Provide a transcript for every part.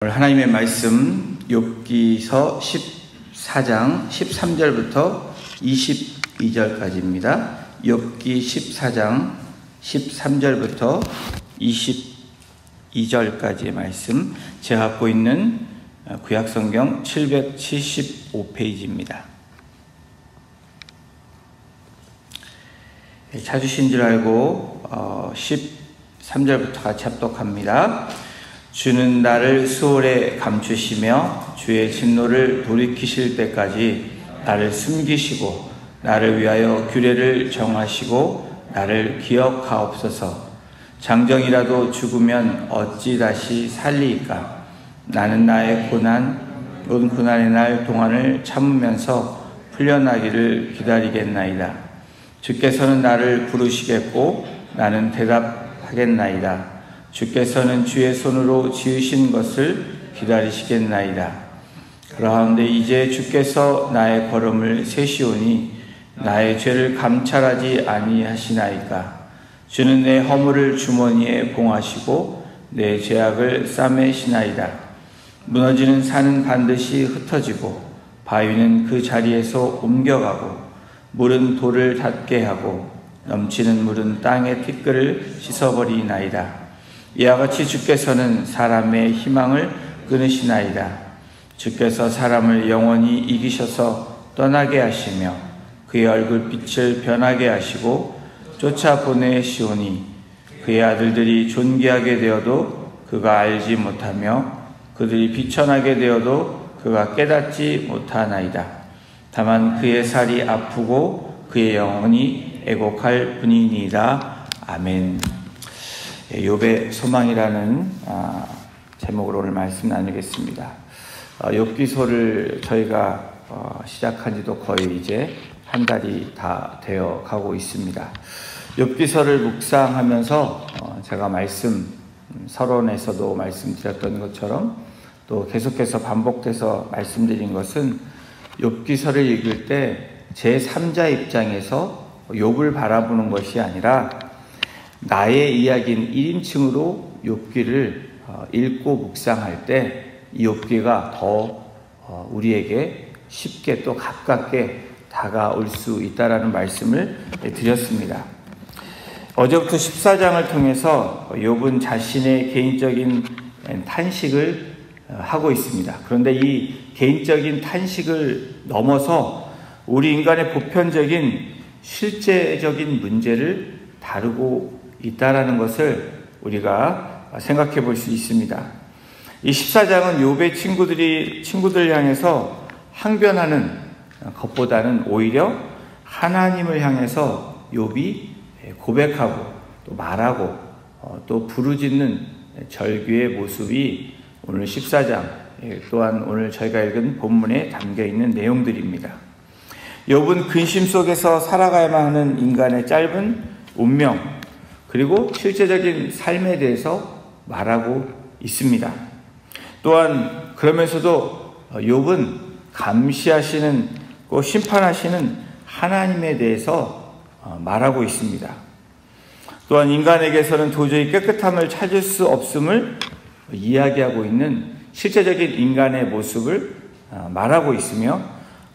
하나님의 말씀 욥기서 14장 13절부터 22절까지입니다. 욥기 14장 13절부터 22절까지의 말씀, 제가 갖고 있는 구약성경 775페이지입니다. 찾으신 줄 알고 13절부터 같이 합독합니다. 주는 나를 수월에 감추시며 주의 진노를 돌이키실 때까지 나를 숨기시고 나를 위하여 규례를 정하시고 나를 기억하옵소서. 장정이라도 죽으면 어찌 다시 살리이까. 나는 나의 온 고난의 날 동안을 참으면서 풀려나기를 기다리겠나이다. 주께서는 나를 부르시겠고 나는 대답하겠나이다. 주께서는 주의 손으로 지으신 것을 기다리시겠나이다. 그러한데 이제 주께서 나의 걸음을 세시오니 나의 죄를 감찰하지 아니하시나이까. 주는 내 허물을 주머니에 봉하시고 내 죄악을 싸매시나이다. 무너지는 산은 반드시 흩어지고 바위는 그 자리에서 옮겨가고 물은 돌을 닿게 하고 넘치는 물은 땅의 티끌을 씻어버리나이다. 이와 같이 주께서는 사람의 희망을 끊으시나이다. 주께서 사람을 영원히 이기셔서 떠나게 하시며 그의 얼굴빛을 변하게 하시고 쫓아보내시오니 그의 아들들이 존귀하게 되어도 그가 알지 못하며 그들이 비천하게 되어도 그가 깨닫지 못하나이다. 다만 그의 살이 아프고 그의 영혼이 애곡할 뿐이니이다. 아멘. 욥의 소망이라는 제목으로 오늘 말씀 나누겠습니다. 욥기서를 저희가 시작한 지도 거의 이제 한 달이 다 되어 가고 있습니다. 욥기서를 묵상하면서 제가 서론에서도 말씀드렸던 것처럼 또 계속해서 반복돼서 말씀드린 것은 욥기서를 읽을 때 제3자 입장에서 욥을 바라보는 것이 아니라 나의 이야기인 1인칭으로 욥기를 읽고 묵상할 때 이 욥기가 더 우리에게 쉽게 또 가깝게 다가올 수 있다라는 말씀을 드렸습니다. 어제부터 14장을 통해서 욥은 자신의 개인적인 탄식을 하고 있습니다. 그런데 이 개인적인 탄식을 넘어서 우리 인간의 보편적인 실제적인 문제를 다루고 있다라는 것을 우리가 생각해 볼 수 있습니다. 이 14장은 욥의 친구들 향해서 항변하는 것보다는 오히려 하나님을 향해서 욥이 고백하고 또 말하고 또 부르짖는 절규의 모습이 오늘 14장 또한 오늘 저희가 읽은 본문에 담겨 있는 내용들입니다. 욥은 근심 속에서 살아가야만 하는 인간의 짧은 운명 그리고 실제적인 삶에 대해서 말하고 있습니다. 또한 그러면서도 욥은 감시하시는 심판하시는 하나님에 대해서 말하고 있습니다. 또한 인간에게서는 도저히 깨끗함을 찾을 수 없음을 이야기하고 있는 실제적인 인간의 모습을 말하고 있으며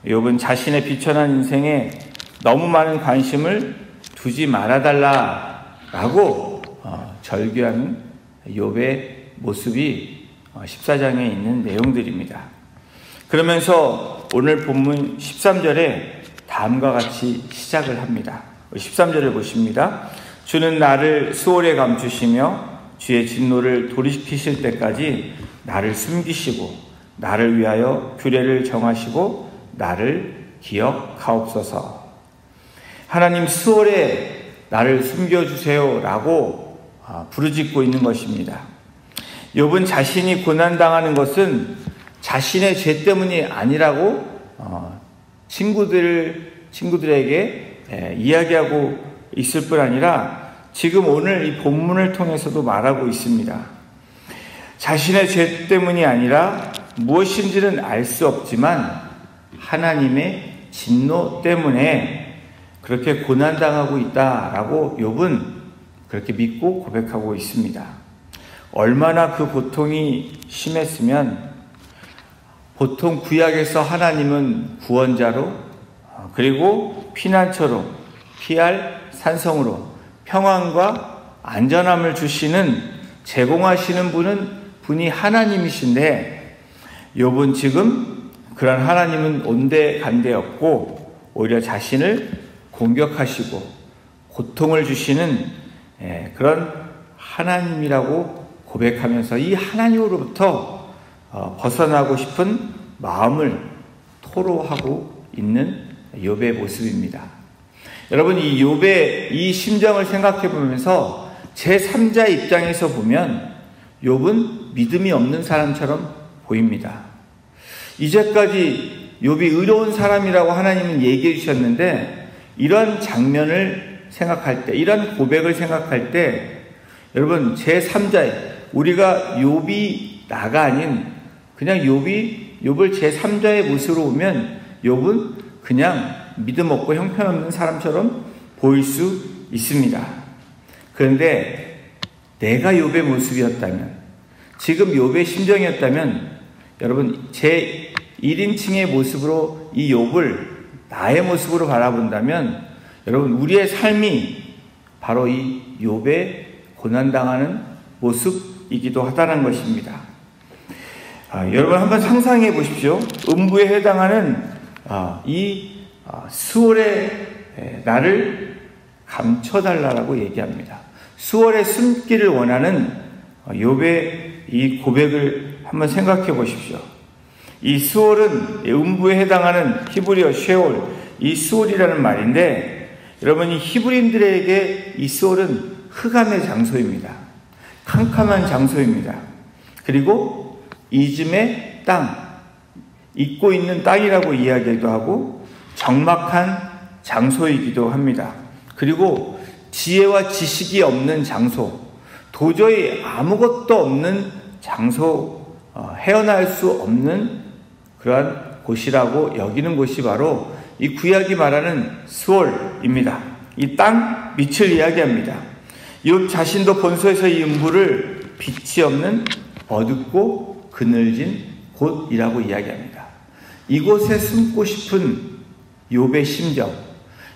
욥은 자신의 비천한 인생에 너무 많은 관심을 두지 말아달라라고 절규하는 욥의 모습이 14장에 있는 내용들입니다. 그러면서 오늘 본문 13절에 다음과 같이 시작을 합니다. 13절을 보십니다. 주는 나를 수월에 감추시며 주의 진노를 돌이키실 때까지 나를 숨기시고 나를 위하여 규례를 정하시고 나를 기억하옵소서. 하나님 수월에 나를 숨겨주세요 라고 부르짖고 있는 것입니다. 욥은 자신이 고난당하는 것은 자신의 죄 때문이 아니라고 친구들에게 이야기하고 있을 뿐 아니라 지금 오늘 이 본문을 통해서도 말하고 있습니다. 자신의 죄 때문이 아니라 무엇인지는 알 수 없지만 하나님의 진노 때문에 그렇게 고난당하고 있다라고 욥은 그렇게 믿고 고백하고 있습니다. 얼마나 그 고통이 심했으면 보통 구약에서 하나님은 구원자로 그리고 피난처로 피할 산성으로 평안과 안전함을 주시는 제공하시는 분이 하나님이신데 욥은 지금 그런 하나님은 온데간데 없고 오히려 자신을 공격하시고 고통을 주시는 그런 하나님이라고 고백하면서 이 하나님으로부터 벗어나고 싶은 마음을 토로하고 있는 욥의 모습입니다. 여러분, 이 욥의 이 심정을 생각해 보면서 제3자의 입장에서 보면 욥은 믿음이 없는 사람처럼 보입니다. 이제까지 욥이 의로운 사람이라고 하나님은 얘기해 주셨는데 이런 장면을 생각할 때, 이런 고백을 생각할 때 여러분 제3자의 우리가 욥이 나가 아닌 그냥 욥을 제3자의 모습으로 보면 욥은 그냥 믿음 없고 형편없는 사람처럼 보일 수 있습니다. 그런데 내가 욥의 모습이었다면, 지금 욥의 심정이었다면 여러분 제 1인칭의 모습으로 이 욥을 나의 모습으로 바라본다면 여러분 우리의 삶이 바로 이 욥의 고난당하는 모습이기도 하다는 것입니다. 여러분 한번 상상해 보십시오. 음부에 해당하는 수월의 나를 감춰달라고 얘기합니다. 수월에 숨기를 원하는 욥의 이 고백을 한번 생각해 보십시오. 이 수월은 음부에 해당하는 히브리어 쉐올, 이 수월이라는 말인데 여러분 이 히브리인들에게 이 수월은 흑암의 장소입니다. 캄캄한 장소입니다. 그리고 이즘의 땅, 잊고 있는 땅이라고 이야기도 하고 적막한 장소이기도 합니다. 그리고 지혜와 지식이 없는 장소, 도저히 아무것도 없는 장소, 헤어날 수 없는 그러한 곳이라고 여기는 곳이 바로 이 구약이 말하는 수월입니다. 이 땅 밑을 이야기합니다. 욥 자신도 본소에서 이 음부를 빛이 없는 어둡고 그늘진 곳이라고 이야기합니다. 이곳에 숨고 싶은 욥의 심정,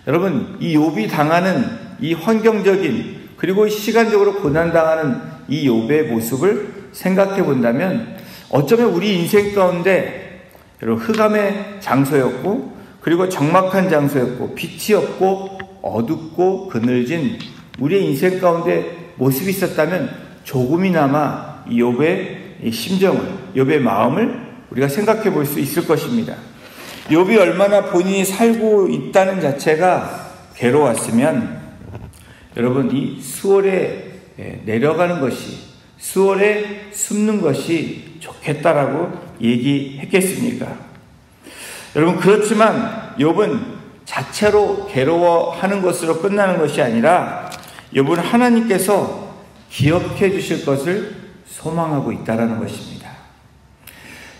여러분 이 욥이 당하는 이 환경적인 그리고 시간적으로 고난당하는 이 욥의 모습을 생각해 본다면 어쩌면 우리 인생 가운데 여러분 흑암의 장소였고 그리고 적막한 장소였고 빛이 없고 어둡고 그늘진 우리의 인생 가운데 모습이 있었다면 조금이나마 이 욥의 심정을, 욥의 마음을 우리가 생각해 볼 수 있을 것입니다. 욥이 얼마나 본인이 살고 있다는 자체가 괴로웠으면 여러분 이 수월에 내려가는 것이, 수월에 숨는 것이 좋겠다라고 얘기했겠습니까? 여러분 그렇지만 욥은 자체로 괴로워하는 것으로 끝나는 것이 아니라 욥은 하나님께서 기억해 주실 것을 소망하고 있다라는 것입니다.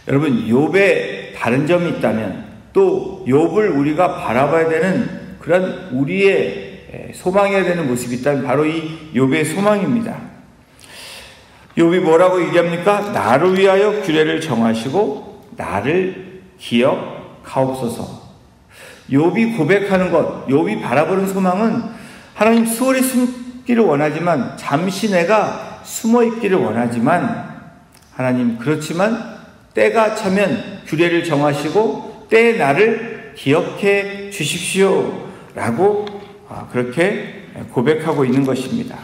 여러분 욥에 다른 점이 있다면 또 욥을 우리가 바라봐야 되는 그런 우리의 소망해야 되는 모습이 있다면 바로 이 욥의 소망입니다. 욥이 뭐라고 얘기합니까? 나를 위하여 규례를 정하시고 나를 기억하옵소서. 욥이 고백하는 것, 욥이 바라보는 소망은 하나님 수월에 숨기를 원하지만 잠시 내가 숨어 있기를 원하지만 하나님 그렇지만 때가 차면 규례를 정하시고 때에 나를 기억해 주십시오 라고 그렇게 고백하고 있는 것입니다.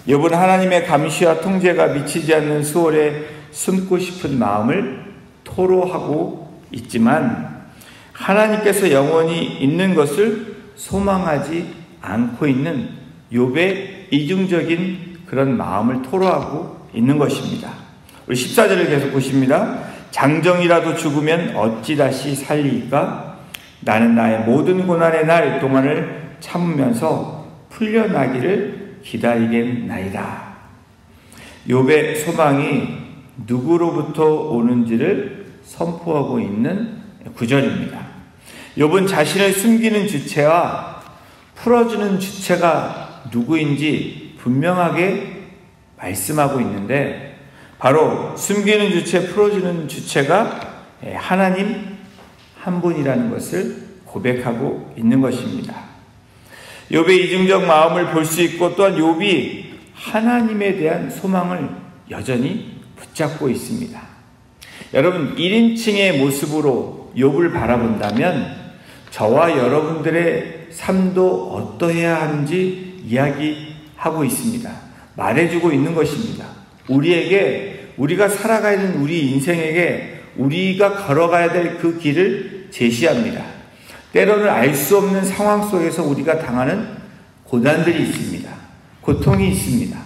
욥은 하나님의 감시와 통제가 미치지 않는 수월에 숨고 싶은 마음을 토로하고 있지만 하나님께서 영원히 있는 것을 소망하지 않고 있는 욥의 이중적인 그런 마음을 토로하고 있는 것입니다. 우리 14절을 계속 보십니다. 장정이라도 죽으면 어찌 다시 살리이까? 나는 나의 모든 고난의 날 동안을 참으면서 풀려나기를 기다리겠나이다. 욥의 소망이 누구로부터 오는지를 선포하고 있는 구절입니다. 욥은 자신을 숨기는 주체와 풀어주는 주체가 누구인지 분명하게 말씀하고 있는데 바로 숨기는 주체, 풀어주는 주체가 하나님 한 분이라는 것을 고백하고 있는 것입니다. 욥의 이중적 마음을 볼 수 있고, 또한 욥이 하나님에 대한 소망을 여전히 붙잡고 있습니다. 여러분, 1인칭의 모습으로 욥을 바라본다면 저와 여러분들의 삶도 어떠해야 하는지 이야기하고 있습니다. 말해주고 있는 것입니다. 우리가 살아가야 되는 우리 인생에게 우리가 걸어가야 될 그 길을 제시합니다. 때로는 알 수 없는 상황 속에서 우리가 당하는 고난들이 있습니다. 고통이 있습니다.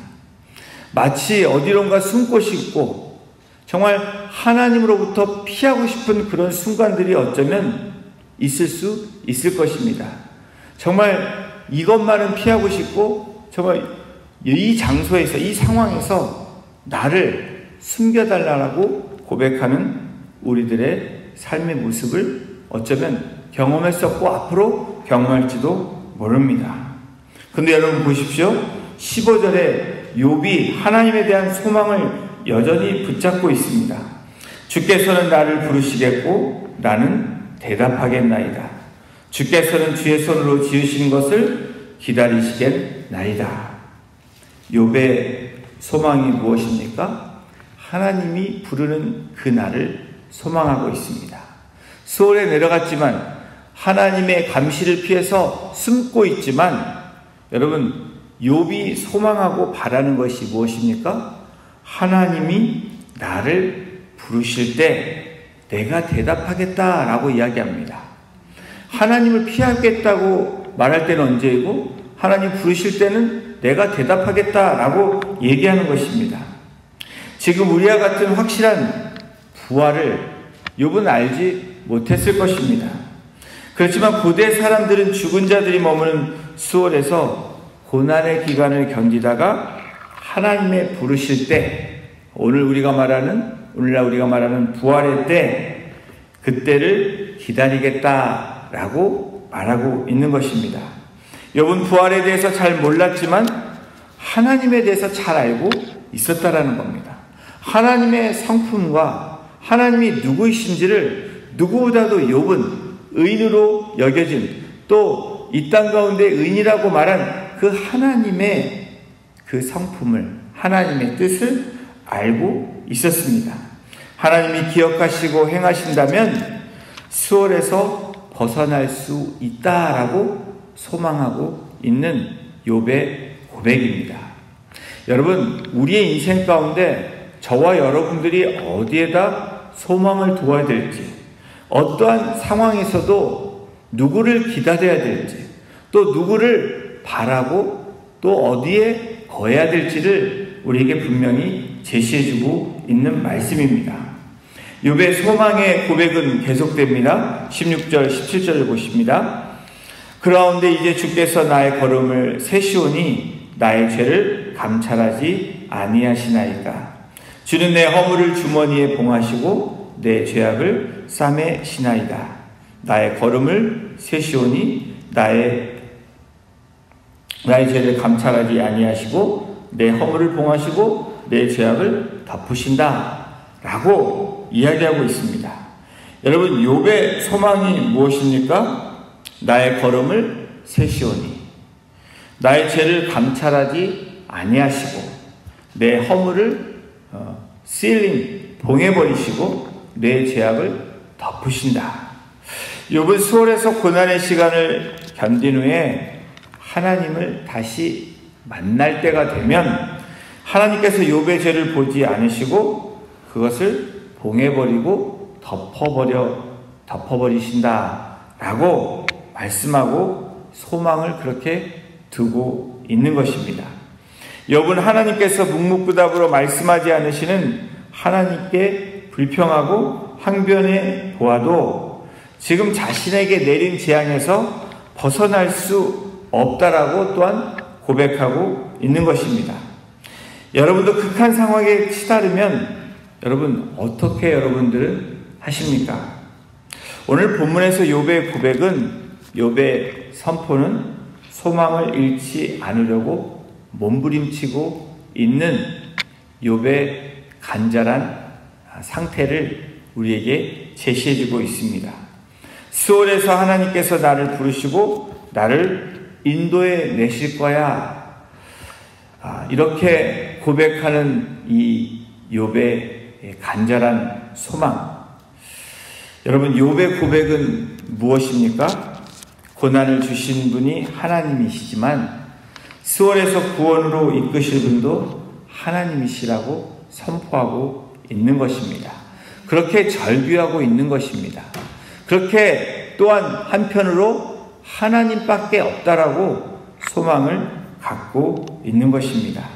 마치 어디론가 숨고 싶고 정말 하나님으로부터 피하고 싶은 그런 순간들이 어쩌면 있을 수 있을 것입니다. 정말 이것만은 피하고 싶고 정말 이 장소에서, 이 상황에서 나를 숨겨달라고 고백하는 우리들의 삶의 모습을 어쩌면 경험했었고 앞으로 경험할지도 모릅니다. 근데 여러분 보십시오. 15절에 욥이 하나님에 대한 소망을 여전히 붙잡고 있습니다. 주께서는 나를 부르시겠고 나는 대답하겠나이다. 주께서는 주의 손으로 지으신 것을 기다리시겠나이다. 욥의 소망이 무엇입니까? 하나님이 부르는 그 날을 소망하고 있습니다. 수월에 내려갔지만 하나님의 감시를 피해서 숨고 있지만 여러분, 욥이 소망하고 바라는 것이 무엇입니까? 하나님이 나를 부르실 때 내가 대답하겠다라고 이야기합니다. 하나님을 피하겠다고 말할 때는 언제이고 하나님 부르실 때는 내가 대답하겠다라고 얘기하는 것입니다. 지금 우리와 같은 확실한 부활을 욥은 알지 못했을 것입니다. 그렇지만 고대 사람들은 죽은 자들이 머무는 수월에서 고난의 기간을 견디다가 하나님의 부르실 때, 오늘날 우리가 말하는 부활의 때, 그때를 기다리겠다라고 말하고 있는 것입니다. 욥은 부활에 대해서 잘 몰랐지만 하나님에 대해서 잘 알고 있었다라는 겁니다. 하나님의 성품과 하나님이 누구이신지를 누구보다도 욥은 의인으로 여겨진, 또 이 땅 가운데 의인이라고 말한 그 하나님의 그 성품을, 하나님의 뜻을 알고 있었습니다. 하나님이 기억하시고 행하신다면 수월에서 벗어날 수 있다라고 소망하고 있는 욥의 고백입니다. 여러분, 우리의 인생 가운데 저와 여러분들이 어디에다 소망을 두어야 될지, 어떠한 상황에서도 누구를 기다려야 될지, 또 누구를 바라고 또 어디에 거해야 될지를 우리에게 분명히 제시해주고 있는 말씀입니다. 욥의 소망의 고백은 계속됩니다. 16절, 17절을 보십니다. 그라운데 이제 주께서 나의 걸음을 세시오니 나의 죄를 감찰하지 아니하시나이까. 주는 내 허물을 주머니에 봉하시고 내 죄악을 싸매시나이다. 나의 걸음을 세시오니 나의 죄를 감찰하지 아니하시고 내 허물을 봉하시고 내 죄악을 덮으신다 라고 이야기하고 있습니다. 여러분, 욥의 소망이 무엇입니까? 나의 걸음을 세시오니 나의 죄를 감찰하지 아니하시고 내 허물을 봉해버리시고 내 죄악을 덮으신다. 욥은 수월에서 고난의 시간을 견딘 후에 하나님을 다시 만날 때가 되면 하나님께서 욥의 죄를 보지 않으시고 그것을 봉해버리고 덮어버리신다라고 말씀하고 소망을 그렇게 두고 있는 것입니다. 욥은 하나님께서 묵묵부답으로 말씀하지 않으시는 하나님께 불평하고 항변해 보아도 지금 자신에게 내린 재앙에서 벗어날 수 없다라고 또한 고백하고 있는 것입니다. 여러분도 극한 상황에 치달으면 여러분 어떻게 여러분들은 하십니까? 오늘 본문에서 욥의 고백은, 욥의 선포는 소망을 잃지 않으려고 몸부림치고 있는 욥의 간절한 상태를 우리에게 제시해주고 있습니다. 스올에서 하나님께서 나를 부르시고 나를 인도해 내실 거야. 이렇게 고백하는 이 욥의 간절한 소망. 여러분, 욥의 고백은 무엇입니까? 고난을 주신 분이 하나님이시지만 스올에서 구원으로 이끄실 분도 하나님이시라고 선포하고 있는 것입니다. 그렇게 절규하고 있는 것입니다. 그렇게 또한 한편으로 하나님밖에 없다라고 소망을 갖고 있는 것입니다.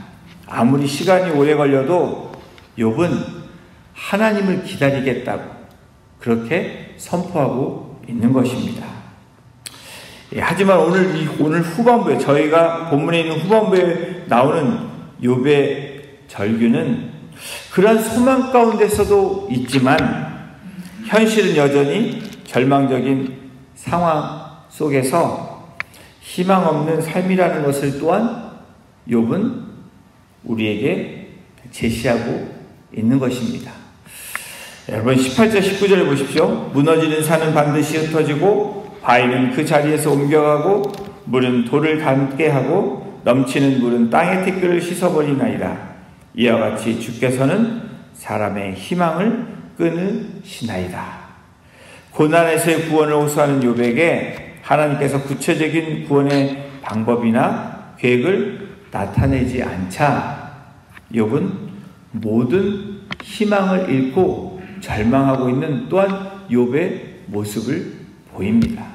아무리 시간이 오래 걸려도 욥은 하나님을 기다리겠다고 그렇게 선포하고 있는 것입니다. 하지만 오늘 후반부에, 저희가 본문에 있는 후반부에 나오는 욥의 절규는 그런 소망 가운데서도 있지만 현실은 여전히 절망적인 상황 속에서 희망 없는 삶이라는 것을 또한 욥은 우리에게 제시하고 있는 것입니다. 여러분, 18절 19절을 보십시오. 무너지는 산은 반드시 흩어지고 바위는 그 자리에서 옮겨가고 물은 돌을 닿게 하고 넘치는 물은 땅의 티끌을 씻어버리나이다. 이와 같이 주께서는 사람의 희망을 끊으시나이다. 고난에서의 구원을 호소하는 욥에게 하나님께서 구체적인 구원의 방법이나 계획을 나타내지 않자 욥은 모든 희망을 잃고 절망하고 있는 또한 욥의 모습을 보입니다.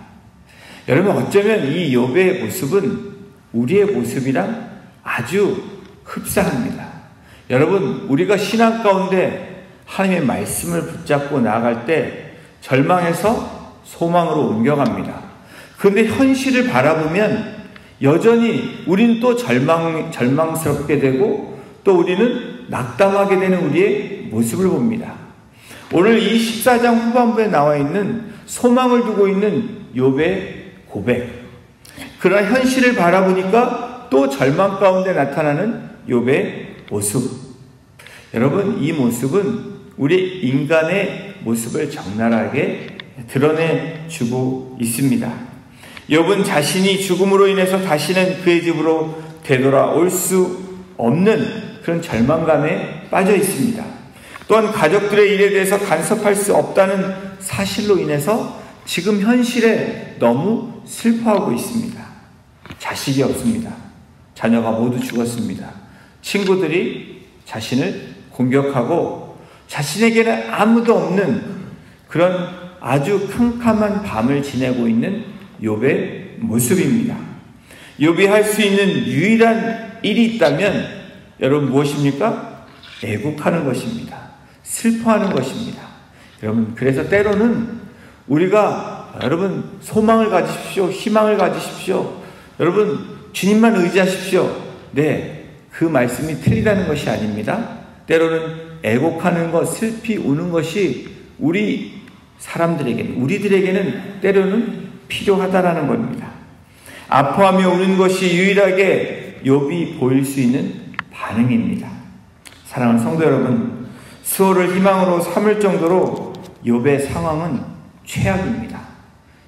여러분, 어쩌면 이 욥의 모습은 우리의 모습이랑 아주 흡사합니다. 여러분, 우리가 신앙 가운데 하나님의 말씀을 붙잡고 나아갈 때 절망에서 소망으로 옮겨갑니다. 그런데 현실을 바라보면 여전히 우리는 또 절망스럽게 되고 또 우리는 낙담하게 되는 우리의 모습을 봅니다. 오늘 이 14장 후반부에 나와 있는 소망을 두고 있는 욥의 고백, 그러나 현실을 바라보니까 또 절망 가운데 나타나는 욥의 모습. 여러분, 이 모습은 우리 인간의 모습을 적나라하게 드러내주고 있습니다. 욥은 자신이 죽음으로 인해서 다시는 그의 집으로 되돌아올 수 없는 그런 절망감에 빠져 있습니다. 또한 가족들의 일에 대해서 간섭할 수 없다는 사실로 인해서 지금 현실에 너무 슬퍼하고 있습니다. 자식이 없습니다. 자녀가 모두 죽었습니다. 친구들이 자신을 공격하고 자신에게는 아무도 없는 그런 아주 캄캄한 밤을 지내고 있는 욥의 모습입니다. 욥이 할 수 있는 유일한 일이 있다면 여러분 무엇입니까? 애국하는 것입니다. 슬퍼하는 것입니다. 여러분, 그래서 때로는 우리가 여러분 소망을 가지십시오. 희망을 가지십시오. 여러분 주님만 의지하십시오. 네, 그 말씀이 틀리다는 것이 아닙니다. 때로는 애곡하는 것, 슬피 우는 것이 우리들에게는 때로는 필요하다라는 겁니다. 아파하며 우는 것이 유일하게 욥이 보일 수 있는 반응입니다. 사랑하는 성도 여러분, 스올을 희망으로 삼을 정도로 욥의 상황은 최악입니다.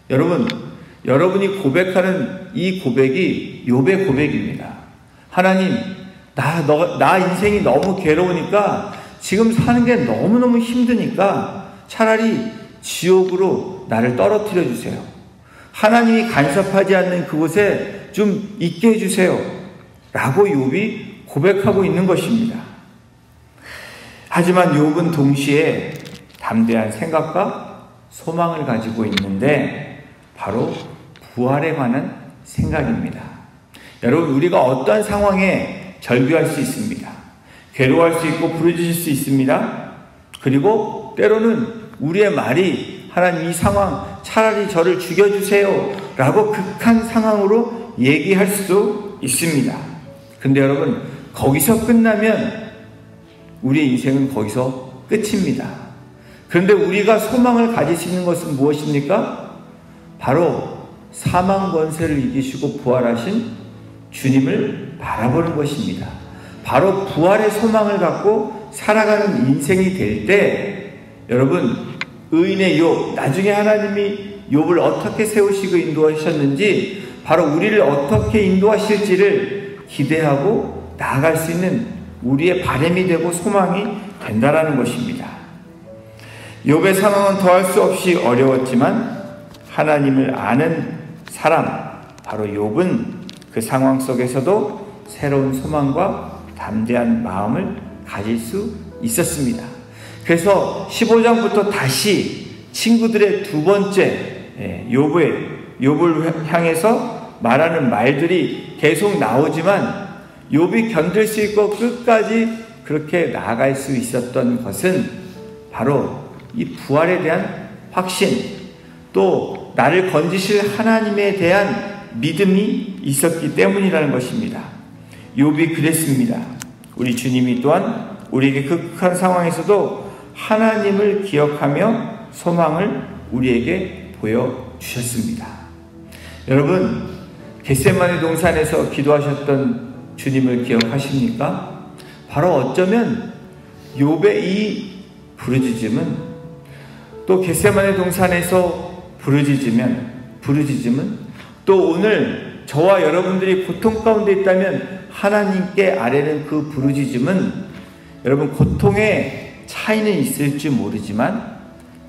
여러분이 고백하는 이 고백이 욥의 고백입니다. 하나님, 나 인생이 너무 괴로우니까, 지금 사는 게 너무너무 힘드니까 차라리 지옥으로 나를 떨어뜨려 주세요. 하나님이 간섭하지 않는 그곳에 좀 있게 해주세요. 라고 욥이 고백하고 있는 것입니다. 하지만 욥은 동시에 담대한 생각과 소망을 가지고 있는데 바로 부활에 관한 생각입니다. 여러분, 우리가 어떠한 상황에 절규할 수 있습니다. 괴로워할 수 있고 부르짖을 수 있습니다. 그리고 때로는 우리의 말이 하나님 이 상황 차라리 저를 죽여주세요 라고 극한 상황으로 얘기할 수도 있습니다. 근데 여러분, 거기서 끝나면 우리의 인생은 거기서 끝입니다. 그런데 우리가 소망을 가질 수 있는 것은 무엇입니까? 바로 사망 권세를 이기시고 부활하신 주님을 바라보는 것입니다. 바로 부활의 소망을 갖고 살아가는 인생이 될 때, 여러분, 의인의 욥, 나중에 하나님이 욥을 어떻게 세우시고 인도하셨는지, 바로 우리를 어떻게 인도하실지를 기대하고 나아갈 수 있는 우리의 바람이 되고 소망이 된다라는 것입니다. 욥의 상황은 더할 수 없이 어려웠지만 하나님을 아는 사람, 바로 욥은 그 상황 속에서도 새로운 소망과 담대한 마음을 가질 수 있었습니다. 그래서 15장부터 다시 친구들의 두 번째 욥을 향해서 말하는 말들이 계속 나오지만, 욥이 견딜 수 있고 끝까지 그렇게 나아갈 수 있었던 것은 바로 이 부활에 대한 확신, 또 나를 건지실 하나님에 대한 믿음이 있었기 때문이라는 것입니다. 욥이 그랬습니다. 우리 주님이 또한 우리에게 극한 상황에서도 하나님을 기억하며 소망을 우리에게 보여주셨습니다. 여러분, 겟세마네 동산에서 기도하셨던 주님을 기억하십니까? 바로 어쩌면 욥의 이 부르짖음은, 또 겟세마네 동산에서 부르짖음은 또 오늘 저와 여러분들이 고통 가운데 있다면 하나님께 아뢰는 그 부르짖음은, 여러분, 고통의 차이는 있을지 모르지만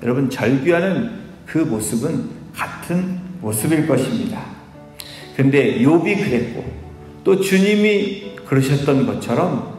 여러분, 절규하는 그 모습은 같은 모습일 것입니다. 근데 욥이 그랬고 또 주님이 그러셨던 것처럼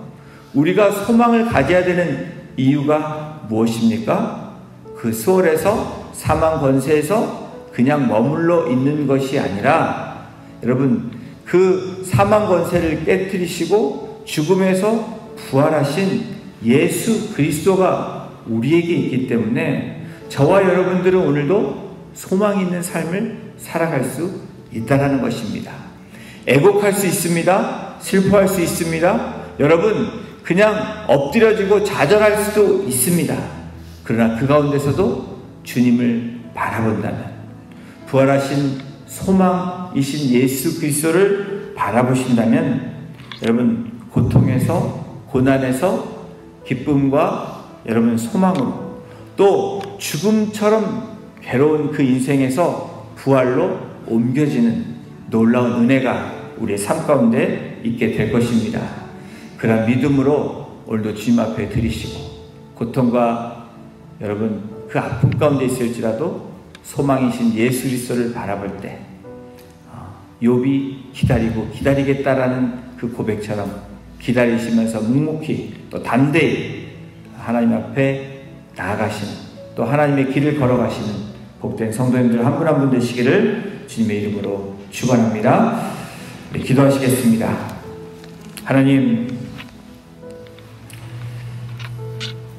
우리가 소망을 가져야 되는 이유가 무엇입니까? 그 수월에서 사망 권세에서 그냥 머물러 있는 것이 아니라, 여러분, 그 사망 권세를 깨뜨리시고 죽음에서 부활하신 예수 그리스도가 우리에게 있기 때문에 저와 여러분들은 오늘도 소망 있는 삶을 살아갈 수 있다는 것입니다. 애곡할 수 있습니다. 슬퍼할 수 있습니다. 여러분, 그냥 엎드려지고 좌절할 수도 있습니다. 그러나 그 가운데서도 주님을 바라본다면, 부활하신 소망이신 예수 그리스도를 바라보신다면, 여러분, 고통에서, 고난에서 기쁨과 여러분 소망으로, 또 죽음처럼 괴로운 그 인생에서 부활로 옮겨지는 놀라운 은혜가 우리의 삶 가운데 있게 될 것입니다. 그런 믿음으로 오늘도 주님 앞에 드리시고, 고통과 여러분 그 아픔 가운데 있을지라도 소망이신 예수 그리스도를 바라볼 때 욥이 기다리고 기다리겠다라는 그 고백처럼 기다리시면서 묵묵히 또 담대히 하나님 앞에 나아가시는, 또 하나님의 길을 걸어가시는 복된 성도님들 한 분 한 분 되시기를 주님의 이름으로 축원합니다. 네, 기도하시겠습니다. 하나님,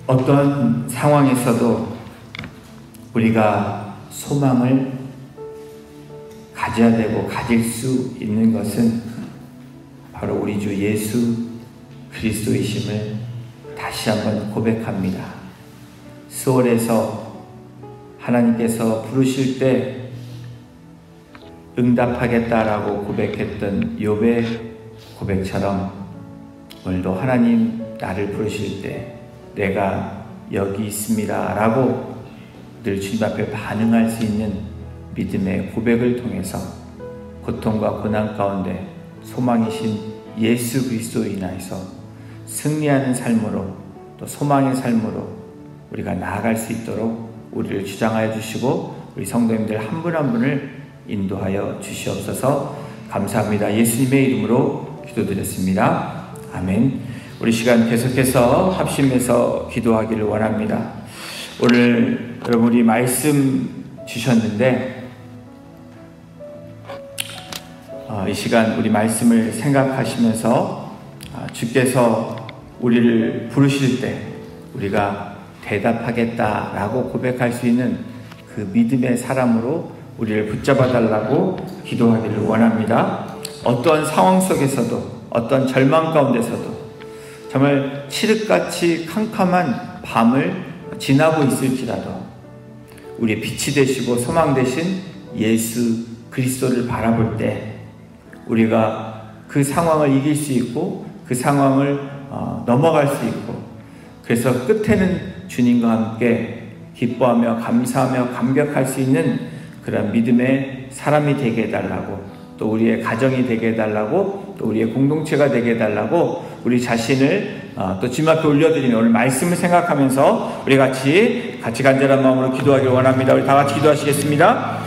어떤 상황에서도 우리가 소망을 가져야 되고 가질 수 있는 것은 바로 우리 주 예수 그리스도이심을 다시 한번 고백합니다. 수월에서 하나님께서 부르실 때 응답하겠다라고 고백했던 욥의 고백처럼 오늘도 하나님 나를 부르실 때 내가 여기 있습니다 라고 늘 주님 앞에 반응할 수 있는 믿음의 고백을 통해서 고통과 고난 가운데 소망이신 예수 그리스도로 인하여서 승리하는 삶으로, 또 소망의 삶으로 우리가 나아갈 수 있도록 우리를 주장하여 주시고 우리 성도님들 한 분 한 분을 인도하여 주시옵소서. 감사합니다. 예수님의 이름으로 기도드렸습니다. 아멘. 우리 시간 계속해서 합심해서 기도하기를 원합니다. 오늘 여러분이 말씀 주셨는데 이 시간 우리 말씀을 생각하시면서 주께서 우리를 부르실 때 우리가 대답하겠다라고 고백할 수 있는 그 믿음의 사람으로 우리를 붙잡아 달라고 기도하기를 원합니다. 어떠한 상황 속에서도, 어떤 절망 가운데서도 정말 칠흑같이 캄캄한 밤을 지나고 있을지라도 우리의 빛이 되시고 소망 되신 예수 그리스도를 바라볼 때 우리가 그 상황을 이길 수 있고 그 상황을 넘어갈 수 있고, 그래서 끝에는 주님과 함께 기뻐하며 감사하며 감격할 수 있는 그런 믿음의 사람이 되게 해달라고, 또 우리의 가정이 되게 해달라고, 또 우리의 공동체가 되게 해달라고 우리 자신을 또 주님 앞에 올려드리는 오늘 말씀을 생각하면서 우리 같이 간절한 마음으로 기도하길 원합니다. 우리 다 같이 기도하시겠습니다.